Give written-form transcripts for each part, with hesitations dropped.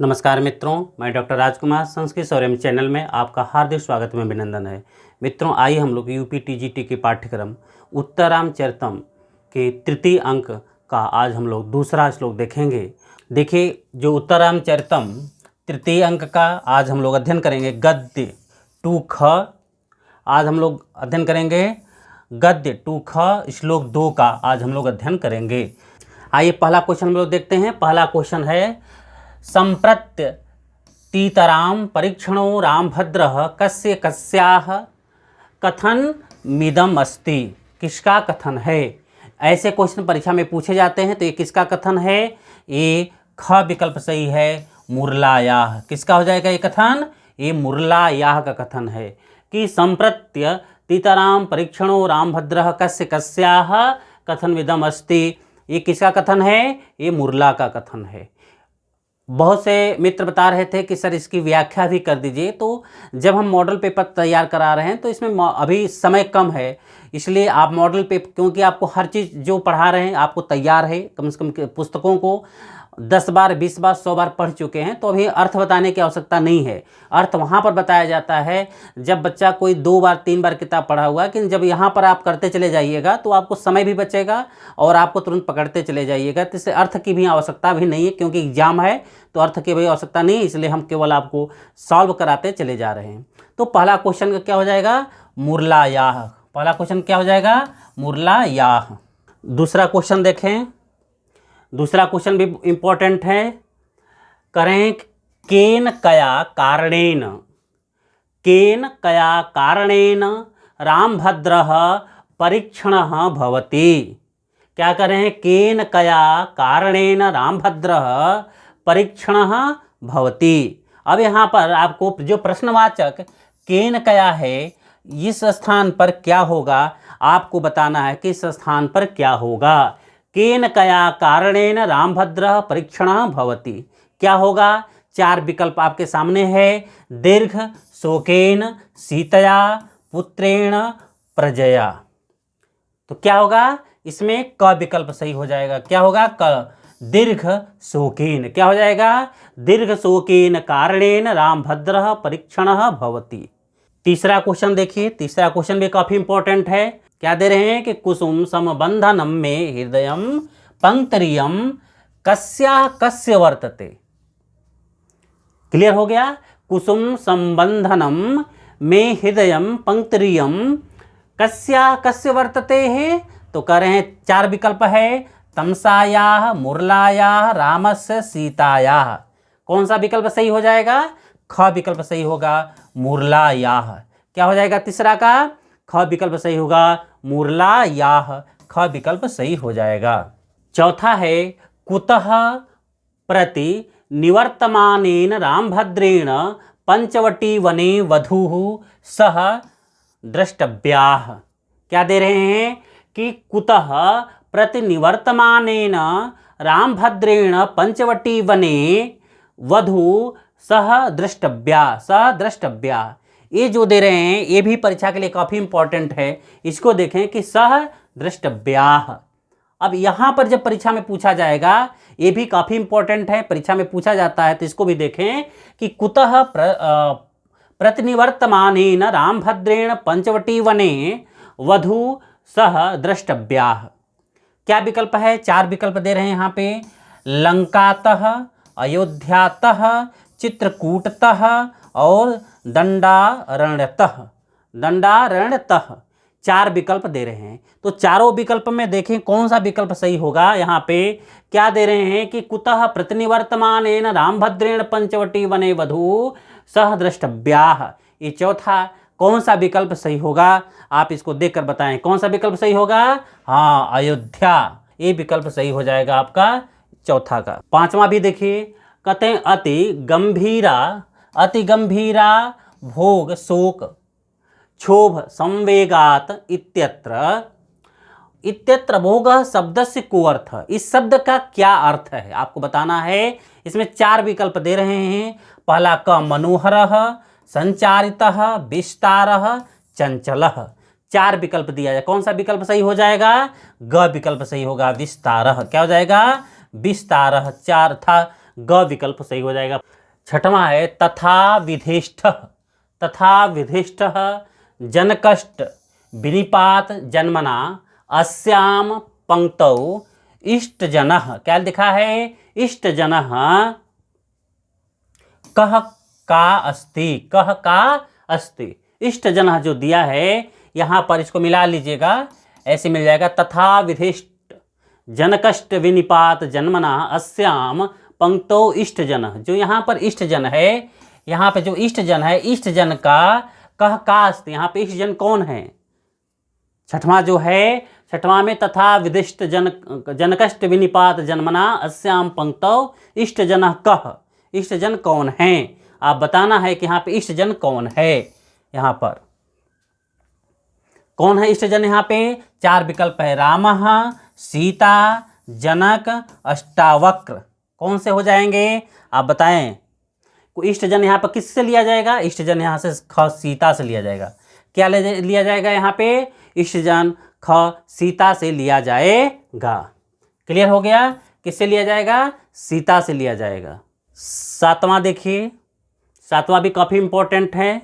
नमस्कार मित्रों, मैं डॉक्टर राजकुमार संस्कृत सौर्यम चैनल में आपका हार्दिक स्वागत में अभिनंदन है। मित्रों, आइए हम लोग यूपी टीजीटी के पाठ्यक्रम उत्तरामचरितम के तृतीय अंक का आज हम लोग दूसरा श्लोक देखेंगे। देखिए, जो उत्तरामचरितम तृतीय अंक का आज हम लोग अध्ययन करेंगे गद्य 2ख। आज हम लोग अध्ययन करेंगे गद्य 2ख श्लोक 2 का आज हम लोग अध्ययन करेंगे। आइए पहला क्वेश्चन हम लोग देखते हैं। पहला क्वेश्चन है संप्रत्य तीतराम परीक्षणो रामभद्रः कस्य कस्याः कथन मिदम अस्ति। किसका कथन है? ऐसे क्वेश्चन परीक्षा में पूछे जाते हैं, तो ये किसका कथन है? ये ख विकल्प सही है, मुरलायाह। किसका हो जाएगा ये कथन? ये मुरलायाह का कथन है कि संप्रत्य तीतराम परीक्षणो रामभद्रः कस्य कस्याः कथन मिदम अस्ति। ये किसका कथन है? ये मुरला का कथन है। बहुत से मित्र बता रहे थे कि सर इसकी व्याख्या भी कर दीजिए। तो जब हम मॉडल पेपर तैयार करा रहे हैं तो इसमें अभी समय कम है, इसलिए आप मॉडल पेपर, क्योंकि आपको हर चीज़ जो पढ़ा रहे हैं आपको तैयार है, कम से कम पुस्तकों को 10 बार 20 बार 100 बार पढ़ चुके हैं, तो अभी अर्थ बताने की आवश्यकता नहीं है। अर्थ वहाँ पर बताया जाता है जब बच्चा कोई 2 बार 3 बार किताब पढ़ा हुआ है, लेकिन जब यहाँ पर आप करते चले जाइएगा तो आपको समय भी बचेगा और आपको तुरंत पकड़ते चले जाइएगा। तो इससे अर्थ की भी आवश्यकता भी नहीं है, क्योंकि एग्जाम है तो अर्थ की भी आवश्यकता नहीं है, इसलिए हम केवल आपको सॉल्व कराते चले जा रहे हैं। तो पहला क्वेश्चन क्या हो जाएगा? मुरलायाह। पहला क्वेश्चन क्या हो जाएगा? मुरलायाह। दूसरा क्वेश्चन देखें। दूसरा क्वेश्चन भी इम्पोर्टेंट है। करें केन कया कारणेन, केन कया कारणेन रामभद्रः परीक्षणः भवति। क्या करें? केन कया कारणेन रामभद्रः परीक्षणः भवति। अब यहाँ पर आपको जो प्रश्नवाचक केन कया है, इस स्थान पर क्या होगा आपको बताना है। किस स्थान पर क्या होगा? केन कया कारणेन रामभद्रः परीक्षणः भवति। क्या होगा? 4 विकल्प आपके सामने है। दीर्घ शोकेन सीतया पुत्रेण प्रजया। तो क्या होगा? इसमें क विकल्प सही हो जाएगा। क्या होगा? क। दीर्घ शोकेन। क्या हो जाएगा? दीर्घ शोकेन कारणेन रामभद्रः परीक्षणः भवति। तीसरा क्वेश्चन देखिए। तीसरा क्वेश्चन भी काफी इंपॉर्टेंट है। क्या दे रहे हैं कि कुसुम समबंधनम में हृदयम पंक्तिरियम कस्या कस्य वर्तते। क्लियर हो गया? कुसुम संबंधनम में हृदयम पंक्तिरियम कस्या कस्य वर्तते है। तो कह रहे हैं 4 विकल्प है। तमसायाः, मुरलायाः, रामस्य, सीतायाः। कौन सा विकल्प सही हो जाएगा? ख विकल्प सही होगा, मुरलायाः। क्या हो जाएगा तीसरा का? ख विकल्प सही होगा, मुरलायाः। ख विकल्प सही हो जाएगा। चौथा है कुतः प्रति निवर्तमानेन रामभद्रेण पंचवटी वने वधूः सह द्रष्टव्याः। क्या दे रहे हैं कि कुतः प्रति निवर्तमानेन रामभद्रेण पंचवटी वने वधू सह द्रष्टव्या, सह द्रष्टव्या। ये जो दे रहे हैं ये भी परीक्षा के लिए काफ़ी इंपॉर्टेंट है। इसको देखें कि सह द्रष्टव्याः। अब यहाँ पर जब परीक्षा में पूछा जाएगा, ये भी काफ़ी इंपॉर्टेंट है, परीक्षा में पूछा जाता है, तो इसको भी देखें कि कुतः प्रतिनिवर्तमानेन रामभद्रेण पंचवटी वने वधू सह द्रष्टव्याः। क्या विकल्प है? 4 विकल्प दे रहे हैं यहाँ पे। लंकातः, अयोध्यातः, चित्रकूटतः और दंडारण्यतः। दंडारण्यतः 4 विकल्प दे रहे हैं। तो चारों विकल्प में देखें कौन सा विकल्प सही होगा। यहाँ पे क्या दे रहे हैं कि कुतः प्रतिनिवर्तमानेन रामभद्रेण पंचवटी वने वधू सह द्रष्टव्याः। ये चौथा कौन सा विकल्प सही होगा? आप इसको देखकर बताएं कौन सा विकल्प सही होगा। हाँ, अयोध्या। ये विकल्प सही हो जाएगा आपका चौथा का। 5वां भी देखिए। कहते हैं अति गंभीरा भोग शोक क्षोभ संवेगात इत्यत्र भोग शब्दस्य को अर्थ। इस शब्द का क्या अर्थ है आपको बताना है। इसमें 4 विकल्प दे रहे हैं। पहला क मनोहरः, संचारितः, विस्तारः, चंचलः। 4 विकल्प दिया जाए, कौन सा विकल्प सही हो जाएगा? ग विकल्प सही होगा, विस्तारः। क्या हो जाएगा? विस्तारः। 4 था ग विकल्प सही हो जाएगा। छठवां है तथा विधिष्ठ जनकष्ट विनिपात जन्मना अस्याम पंक्तौ इष्टजनः, क्या लिखा है, इष्टजनः कह का अस्ति। इष्टजनः जो दिया है यहाँ पर इसको मिला लीजिएगा, ऐसे मिल जाएगा तथा विधिष्ट जनकष्ट विनिपात जन्मना अस्याम पंक्तौ इष्टजनः। जो यहाँ पर इष्टजन है, यहाँ पे जो इष्टजन है, इष्टजन का कह का अस्ति, यहाँ पे इष्टजन कौन है। छठवां जो है, छठवां में तथा विधिष्ट जनकष्ट विनिपात जन्मना अस्याम पंक्तौ इष्टजनः कह, इष्टजन कौन है, आप बताना है कि यहाँ पे इष्टजन कौन है। यहाँ पर कौन है इष्टजन, यहाँ पे 4 विकल्प है, रामः, सीता, जनक, अष्टावक्र। कौन से हो जाएंगे आप बताएं। इष्टजन यहाँ पर किससे लिया जाएगा, इष्टजन यहाँ से ख सीता से लिया जाएगा। क्या लिया जाएगा यहाँ पे, इष्टजन ख सीता से लिया जाएगा। क्लियर हो गया, किससे लिया जाएगा, सीता से लिया जाएगा। सातवां देखिए, सातवां भी काफी इंपॉर्टेंट है।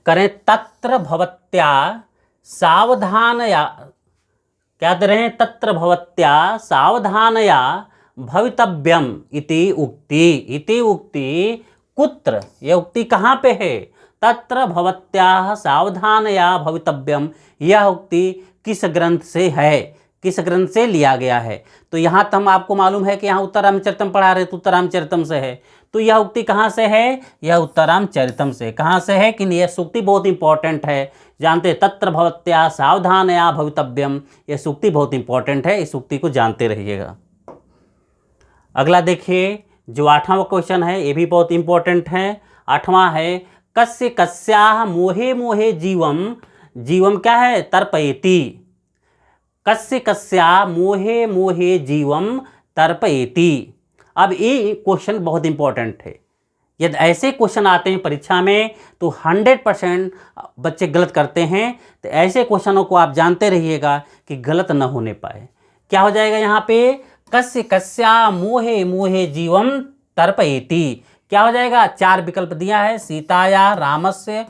करें तत्र भवत्या सावधानया, क्या दे रहे हैं, तत्र भवत्या सावधानया भवितव्यम इति उक्ति कुत्र, यह उक्ति कहाँ पे है, तत्र भवत्या सावधानया भवितव्यम, यह उक्ति किस ग्रंथ से है, किस ग्रंथ से लिया गया है। तो यहाँ तो हम आपको मालूम है कि यहाँ उत्तरामचरितम पढ़ा रहे तो उत्तरामचरितम से है, तो यह उक्ति कहाँ से है, यह उत्तरामचरितम से। कहाँ से है कि यह सूक्ति बहुत इंपॉर्टेंट है, जानते, तत्र भवत्या सावधानया भवितव्यम, यह सूक्ति बहुत इंपॉर्टेंट है, इस सूक्ति को जानते रहिएगा। अगला देखिए, जो 8वां क्वेश्चन है ये भी बहुत इंपॉर्टेंट है। 8वां है कस्य कस्याः मोहे मोहे जीवम, जीवम क्या है, तर्पयति, कस्य कस्या मोहे मोहे जीवम तर्पयति। अब ये क्वेश्चन बहुत इंपॉर्टेंट है, यदि ऐसे क्वेश्चन आते हैं परीक्षा में तो 100% बच्चे गलत करते हैं, तो ऐसे क्वेश्चनों को आप जानते रहिएगा कि गलत न होने पाए। क्या हो जाएगा यहाँ पे, कस्य कस्या मोहे मोहे जीवम तर्पयति, क्या हो जाएगा, 4 विकल्प दिया है, सीताया रामस्य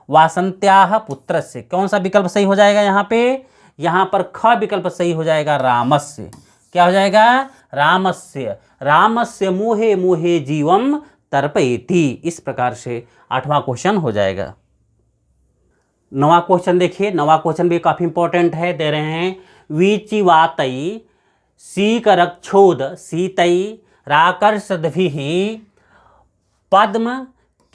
वासंत्याः पुत्रस्य। कौन सा विकल्प सही हो जाएगा यहाँ पे, यहाँ पर ख विकल्प सही हो जाएगा, रामस्य। क्या हो जाएगा, रामस्य, रामस्य मोहे मोहे जीवम तर्पयति। इस प्रकार से 8वां क्वेश्चन हो जाएगा। 9वां क्वेश्चन देखिए, 9वां क्वेश्चन भी काफी इंपॉर्टेंट है, दे रहे हैं वीचिवातई सीकरक्षोद सीतई राकर्षद्भिः पद्म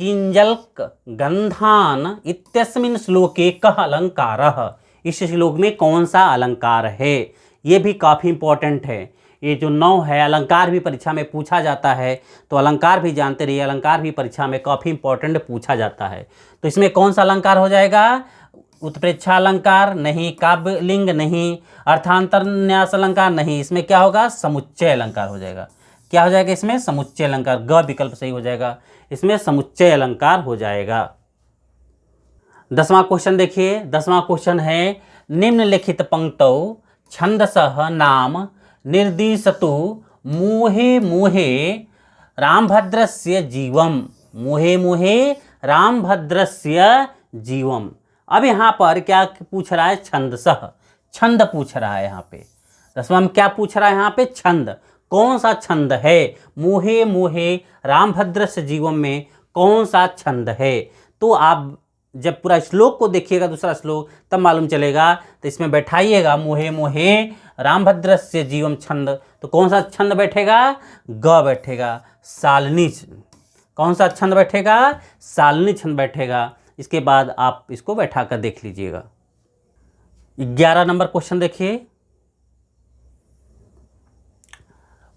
किंजल्क गंधान इत्यस्मिन् श्लोके कः अलंकारः। इस श्लोक में कौन सा अलंकार है, ये भी काफ़ी इंपॉर्टेंट है। ये जो 9 है, अलंकार भी परीक्षा में पूछा जाता है, तो अलंकार भी जानते रहिए, अलंकार भी परीक्षा में काफ़ी इंपॉर्टेंट पूछा जाता है। तो इसमें कौन सा अलंकार हो जाएगा, उत्प्रेक्षा अलंकार नहीं, काव्य लिंग नहीं, अर्थांतर न्यास अलंकार नहीं, इसमें क्या होगा, समुच्चय अलंकार हो जाएगा। क्या हो जाएगा इसमें, समुच्चय अलंकार, ग विकल्प सही हो जाएगा, इसमें समुच्चय अलंकार हो जाएगा। 10वां क्वेश्चन देखिए, 10वां क्वेश्चन है निम्नलिखित पंक्तौ छंदसः नाम निर्दिशतु मोहे मोहे रामभद्रस्य जीवम, मोहे मोहे रामभद्रस्य जीवम। अब यहाँ पर क्या पूछ रहा है, छंदसः, छंद पूछ रहा है यहाँ पे। 10वां में क्या पूछ रहा है यहाँ पे, छंद, कौन सा छंद है, मोहे मोहे रामभद्रस्य जीवम में कौन सा छंद है। तो आप जब पूरा श्लोक को देखिएगा, दूसरा श्लोक, तब मालूम चलेगा। तो इसमें बैठाइएगा मोहे मोहे रामभद्रस्य जीवम छंद, तो कौन सा छंद बैठेगा, ग बैठेगा, सालनी। कौन सा छंद बैठेगा, सालनी छंद बैठेगा। इसके बाद आप इसको बैठा कर देख लीजिएगा। 11 नंबर क्वेश्चन देखिए,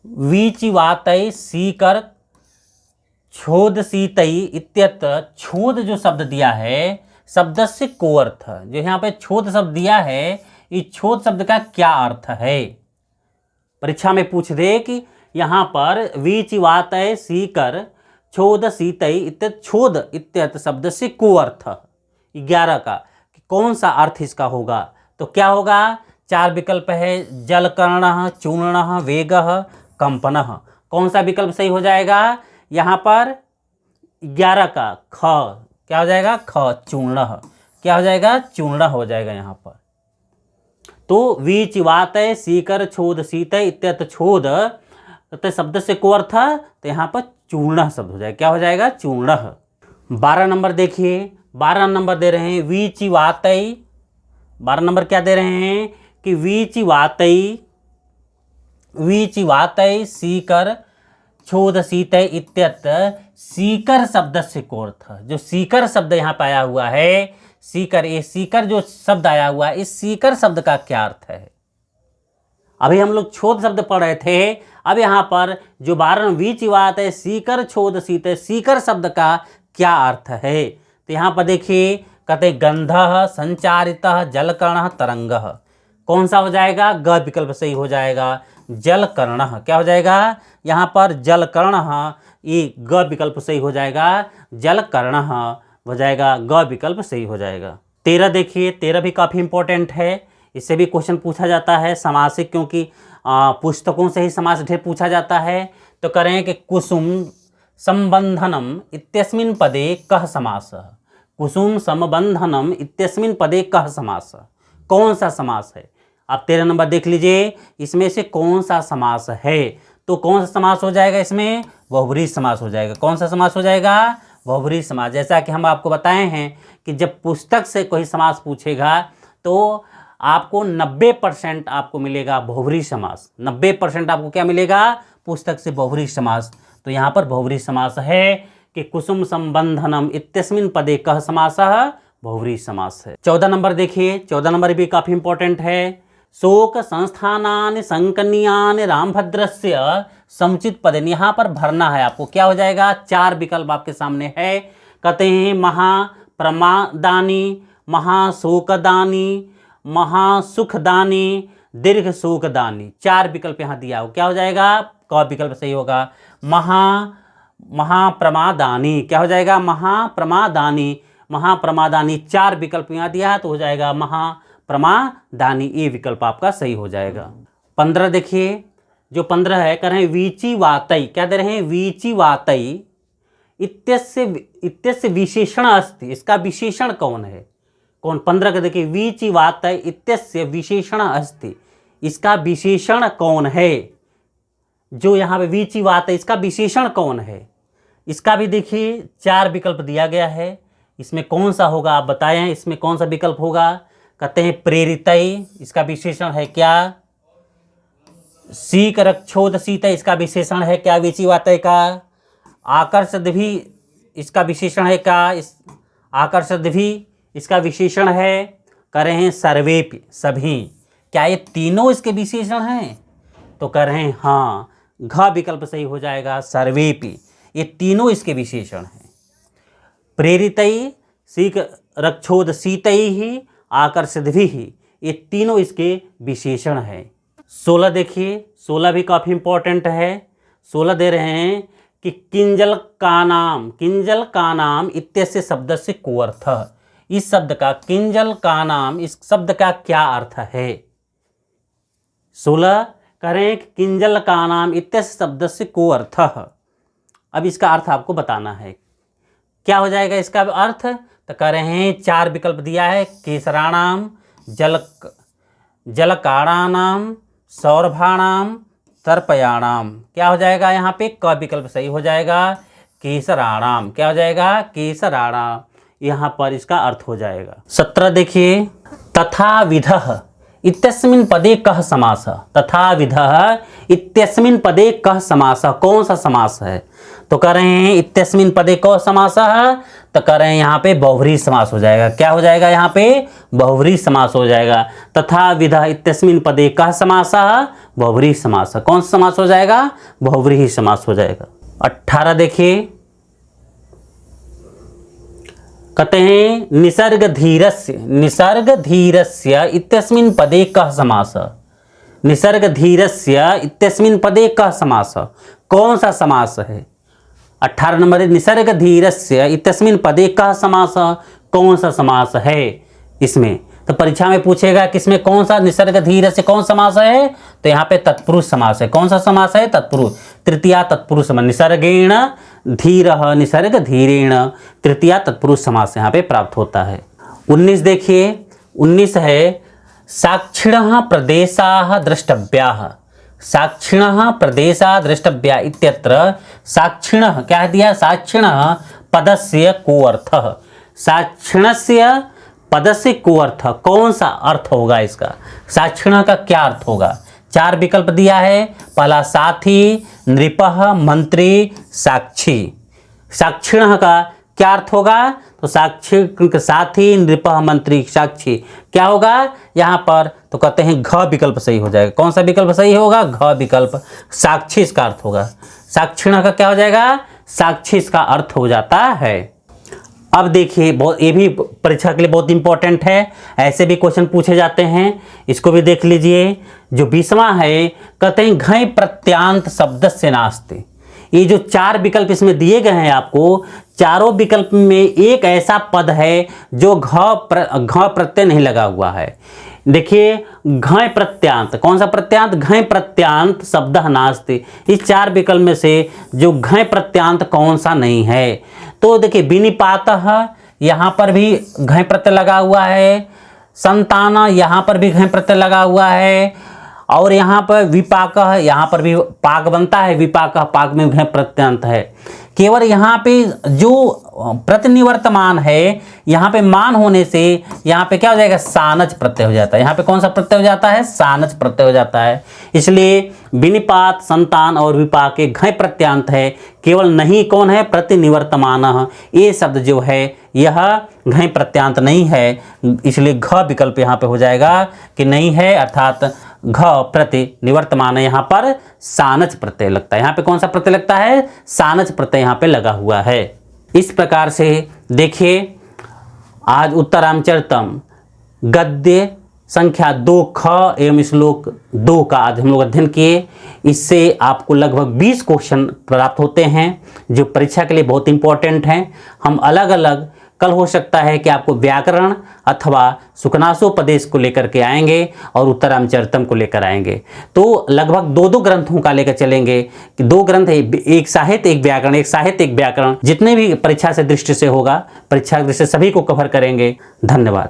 वीचिवातई सीकर छोद सीतई इत्यत्र, छोद जो शब्द दिया है, शब्द से को अर्थ, जो यहाँ पे छोद शब्द दिया है, इस छोद शब्द का क्या अर्थ है। परीक्षा में पूछ दे कि यहाँ पर वीचिवातय सीकर छोद सीतई इत्यत्र, छोद इत्यत्र शब्द से को अर्थ 11 का, कि कौन सा अर्थ इसका होगा। तो क्या होगा, 4 विकल्प है, जलकर्ण, चूर्ण, वेग, कंपनः। कौन सा विकल्प सही हो जाएगा यहाँ पर? 11 का ख क्या हो जाएगा? ख चूर्णः। क्या हो जाएगा? चूर्ण हो जाएगा यहाँ पर। तो विचिवातय सीकर छोद शीतय इत्यत छोद शब्द से को अर्थ, तो यहाँ पर चूर्ण शब्द हो जाएगा। क्या हो जाएगा? चूर्ण। 12 नंबर देखिए, 12 नंबर दे रहे हैं विचिवातय। 12 नंबर क्या दे रहे हैं कि विचिवातय सीकर छोद शीतय इत्यत सीकर शब्द से को अर्थ। जो सीकर शब्द यहाँ पे आया हुआ है, सीकर, ये सीकर जो शब्द आया हुआ है, इस सीकर शब्द का क्या अर्थ है? अभी हम लोग छोद शब्द पढ़ रहे थे, अब यहाँ पर जो 12 विचिवातय सीकर छोद शीतय, सीकर शब्द का क्या अर्थ है? तो यहाँ पर देखिए, कहते गंधः संचारितः जलकर्णः तरंगः। कौन सा हो जाएगा? ग विकल्प सही हो जाएगा। जलकर्णः क्या हो जाएगा यहाँ पर? जलकर्णः, ये ग विकल्प सही हो जाएगा। जलकर्णः हो जाएगा, ग विकल्प सही हो जाएगा। 13 देखिए, 13 भी काफ़ी इंपॉर्टेंट है, इससे भी क्वेश्चन पूछा जाता है समासिक, क्योंकि पुस्तकों से ही समास ढेर पूछा जाता है। तो करें कि कुसुम संबंधनम इत्यस्मिन् पदे कः समासः। कुसुम संबंधनम इत्यस्मिन् पदे कः समासः, कौन सा समास है? आप 13 नंबर देख लीजिए, इसमें से कौन सा समास है? तो कौन सा समास हो जाएगा इसमें? बहुब्रीहि समास हो जाएगा। कौन सा समास हो जाएगा? बहुब्रीहि समास। जैसा कि हम आपको बताए हैं कि जब पुस्तक से कोई समास पूछेगा तो आपको 90% आपको मिलेगा बहुब्रीहि समास। 90% आपको क्या मिलेगा? पुस्तक से बहुब्रीहि समास। तो यहाँ पर बहुब्रीहि समास है कि कुसुम संबंधनम इत्यस्मिन् पदे कः समासः, बहुब्रीहि समास है। 14 नंबर देखिए, 14 नंबर भी काफ़ी इंपॉर्टेंट है। शोक संस्थानानि संकनीयानि रामभद्रस्य समुचित पदे। यहाँ पर भरना है आपको। क्या हो जाएगा? 4 विकल्प आपके सामने है। कहते हैं महाप्रमादानी, महाशोकदानी, महासुखदानी, दीर्घ शोकदानी। 4 विकल्प यहाँ दिया हो। क्या हो जाएगा? क विकल्प सही होगा। महाप्रमादानी क्या हो जाएगा? महाप्रमादानी, महाप्रमादानी। 4 विकल्प यहाँ दिया है, तो हो जाएगा महाप्रमादानी, ये विकल्प आपका सही हो जाएगा। 15 देखिए, जो 15 है, कह रहे हैं विचिवातय। क्या दे रहे हैं? विचिवातय इत्यस्य विशेषण अस्ति। इसका विशेषण कौन है? कौन? 15 का देखिए, विचिवातय इत्यस्य विशेषण अस्ति। इसका विशेषण कौन है? जो यहाँ पे विचिवातय, इसका विशेषण कौन है? इसका भी देखिए 4 विकल्प दिया गया है। इसमें कौन सा होगा आप बताएं, इसमें कौन सा विकल्प होगा? कहते हैं प्रेरितय, इसका विशेषण है क्या? सीक रक्षोद शीतय, इसका विशेषण है क्या विचिवातय का? आकर्षद भी, इसका विशेषण है क्या? आकर्षद भी इसका विशेषण है। कह रहे हैं सर्वेपि, सभी। क्या ये तीनों इसके विशेषण हैं? तो कह रहे हैं हाँ, घ विकल्प सही हो जाएगा। सर्वेपि, ये तीनों इसके विशेषण हैं। प्रेरितई, सीक रक्षोद शीतैः, आकर्षद्भिः, ये तीनों इसके विशेषण हैं। 16 देखिए, 16 भी काफ़ी इंपॉर्टेंट है। 16 दे रहे हैं कि किंजल का नाम इत्यस्य शब्द से को अर्थ। इस शब्द का, किंजल का नाम, इस शब्द का क्या अर्थ है? 16 कह रहे हैं कि किंजल का नाम इत्यस्य शब्द से को अर्थ। अब इसका अर्थ आपको बताना है। क्या हो जाएगा इसका अर्थ? तो कह रहे हैं 4 विकल्प दिया है। केसराणाम, जलकाणानाम, सौरभाणाम, तर्पयाणाम। क्या हो जाएगा यहाँ पे? क विकल्प सही हो जाएगा। केसराणाम। क्या हो जाएगा? केसराणाम। यहाँ पर इसका अर्थ हो जाएगा। 17 देखिए, तथाविधः इत्यस्मिन् पदे कः समासः। तथाविधः इत्यस्मिन् पदे कः समासः, कौन सा समास है? तो कह रहे हैं इत्यस्मिन् पदे कः समासः, तो कह रहे हैं यहाँ पे बहुब्रीहि समास हो जाएगा। क्या हो जाएगा यहाँ पे? बहुब्रीहि समास हो जाएगा। तथाविधः इत्यस्मिन् पदे कः समासः, बहुब्रीहि समास। कौन सा समास हो जाएगा? बहुब्रीहि समास हो जाएगा। 18 देखिए, कहते हैं निसर्ग धीरस्य इत्यस्मिन् पदे कः समासः। निसर्ग धीरस्य इत्यस्मिन् पदे कः समासः, कौन सा समास है? 18 नंबर है, निसर्ग धीरस्य इत्यस्मिन् पदे कः समासः, कौन सा समास है इसमें? तो परीक्षा में पूछेगा किसमें कौन सा निसर्ग धीर से कौन समास है, तो यहाँ पे तत्पुरुष समास है। कौन सा समास है? तत्पुरुष, तृतीया तत्पुरुष समास। निसर्गेण धीरः, निसर्ग धीरेण, तृतीया तत्पुरुष समास यहाँ पे प्राप्त होता है। 19 देखिए, 19 है साक्षिणः प्रदेशाः द्रष्टव्याः। साक्षिणः प्रदेशाः द्रष्टव्या इत्यत्र साक्षिणः क्या दिया? साक्षिणः पदस्य को अर्थः। साक्षिणस्य पदस्य को अर्थ, कौन सा अर्थ होगा इसका? साक्षिणः का क्या अर्थ होगा? 4 विकल्प दिया है। पहला साथी, नृपः, मंत्री, साक्षी। साक्षिणः का क्या अर्थ होगा? तो साक्षी साथी, नृपः, मंत्री, साक्षी क्या होगा यहाँ पर? तो कहते हैं घ विकल्प सही हो जाएगा। कौन सा विकल्प सही होगा? घ विकल्प, साक्षी इसका अर्थ होगा। साक्षिणः का क्या हो जाएगा? साक्षी इसका अर्थ हो जाता है। अब देखिए, बहुत ये भी परीक्षा के लिए बहुत इंपॉर्टेंट है, ऐसे भी क्वेश्चन पूछे जाते हैं, इसको भी देख लीजिए। जो 20वां है, कहते हैं घय प्रत्यांत शब्द से नास्ते। ये जो 4 विकल्प इसमें दिए गए हैं आपको, चारों विकल्प में एक ऐसा पद है जो घ प्रत्यय नहीं लगा हुआ है। देखिए, घय प्रत्यांत, कौन सा प्रत्यांत? घय प्रत्यांत शब्द नास्ति। इस 4 विकल्प में से जो घय प्रत्यांत कौन सा नहीं है? तो देखिए, विनिपातः यहाँ पर भी घय प्रत्यय लगा हुआ है, संतान यहाँ पर भी घय प्रत्यय लगा हुआ है, और यहाँ पर विपाक, यहाँ पर भी पाक बनता है, विपाक, पाक में घय प्रत्यांत है। केवल यहाँ पे जो प्रतिनिवर्तमान है, यहाँ पे मान होने से यहाँ पे क्या हो जाएगा? सानच प्रत्यय हो जाता है। यहाँ पे कौन सा प्रत्यय हो जाता है? सानच प्रत्यय हो जाता है। इसलिए विनिपात, संतान और विपाक के घय प्रत्यांत है, केवल नहीं कौन है? प्रतिनिवर्तमान। ये शब्द जो है यह घय प्रत्यांत नहीं है, इसलिए घ विकल्प यहाँ पे हो जाएगा कि नहीं है, अर्थात घ प्रति निवर्तमान है, यहाँ पर सानच प्रत्यय लगता है। यहाँ पे कौन सा प्रत्यय लगता है? सानच प्रत्यय यहाँ पे लगा हुआ है। इस प्रकार से देखिए, आज उत्तरामचरितम गद्य संख्या 2 ख एवं श्लोक 2 का आज हम लोग अध्ययन किए। इससे आपको लगभग 20 क्वेश्चन प्राप्त होते हैं जो परीक्षा के लिए बहुत इंपॉर्टेंट हैं। हम अलग अलग कल हो सकता है कि आपको व्याकरण अथवा सुकनासोपदेश को लेकर के आएंगे और उत्तरामचरितम को लेकर आएंगे। तो लगभग 2-2 ग्रंथों का लेकर चलेंगे कि 2 ग्रंथ, एक साहित्य एक व्याकरण, एक साहित्य एक व्याकरण, जितने भी परीक्षा से दृष्टि से होगा, परीक्षा की दृष्टि से सभी को कवर करेंगे। धन्यवाद।